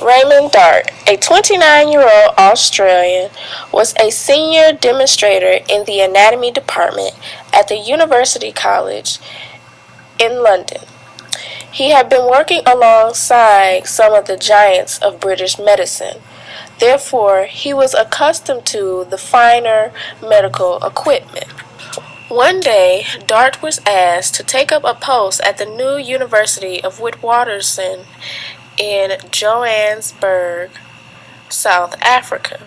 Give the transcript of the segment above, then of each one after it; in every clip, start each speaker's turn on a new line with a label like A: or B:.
A: Raymond Dart, a 29-year-old Australian, was a senior demonstrator in the anatomy department at the University College in London. He had been working alongside some of the giants of British medicine. Therefore, he was accustomed to the finer medical equipment. One day, Dart was asked to take up a post at the new University of Witwatersrand in Johannesburg, South Africa,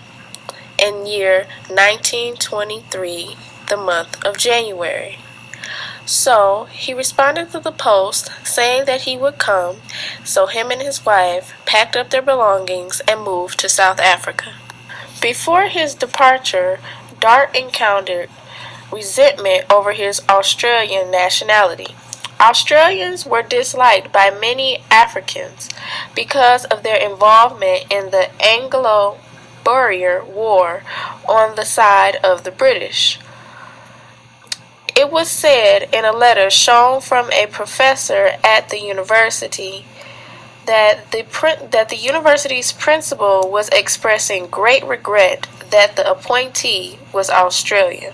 A: in year 1923, the month of January. So he responded to the post saying that he would come, so him and his wife packed up their belongings and moved to South Africa. Before his departure, Dart encountered resentment over his Australian nationality. Australians were disliked by many Africans because of their involvement in the Anglo-Boer War on the side of the British. It was said in a letter shown from a professor at the university that the university's principal was expressing great regret that the appointee was Australian.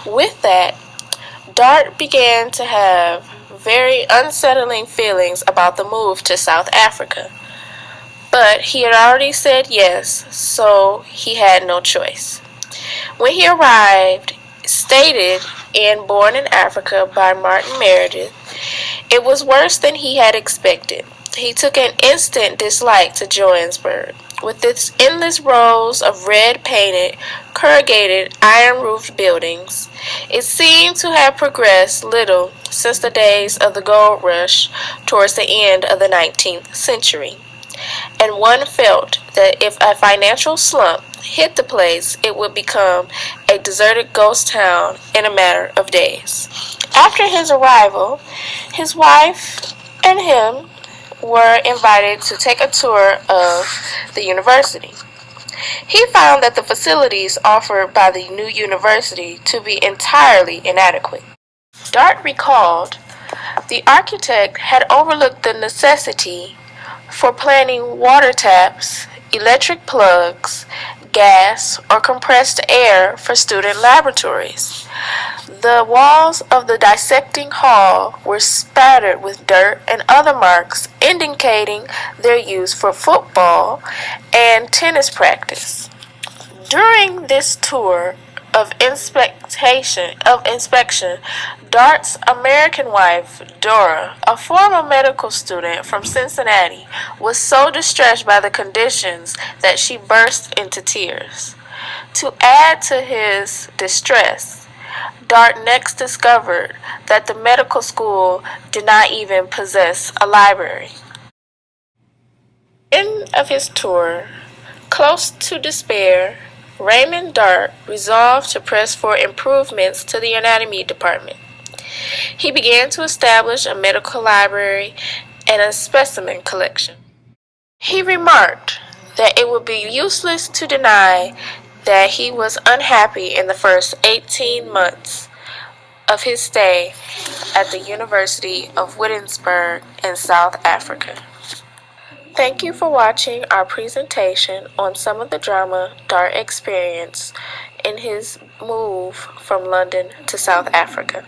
A: With that, Dart began to have very unsettling feelings about the move to South Africa. But he had already said yes, so he had no choice. When he arrived, stated in Born in Africa by Martin Meredith, it was worse than he had expected. He took an instant dislike to Johannesburg, with its endless rows of red-painted, corrugated, iron-roofed buildings. It seemed to have progressed little since the days of the gold rush towards the end of the 19th century, and one felt that if a financial slump hit the place, it would become a deserted ghost town in a matter of days. After his arrival, his wife and him were invited to take a tour of the university. He found that the facilities offered by the new university to be entirely inadequate. Dart recalled the architect had overlooked the necessity for planning water taps, electric plugs, gas, or compressed air for student laboratories. The walls of the dissecting hall were spattered with dirt and other marks indicating their use for football and tennis practice. During this tour of inspection, Dart's American wife, Dora, a former medical student from Cincinnati, was so distressed by the conditions that she burst into tears. To add to his distress, Dart next discovered that the medical school did not even possess a library. End of his tour. Close to despair, Raymond Dart resolved to press for improvements to the anatomy department. He began to establish a medical library and a specimen collection. He remarked that it would be useless to deny that he was unhappy in the first 18 months of his stay at the University of Witwatersrand in South Africa. Thank you for watching our presentation on some of the drama Dart experienced in his move from London to South Africa.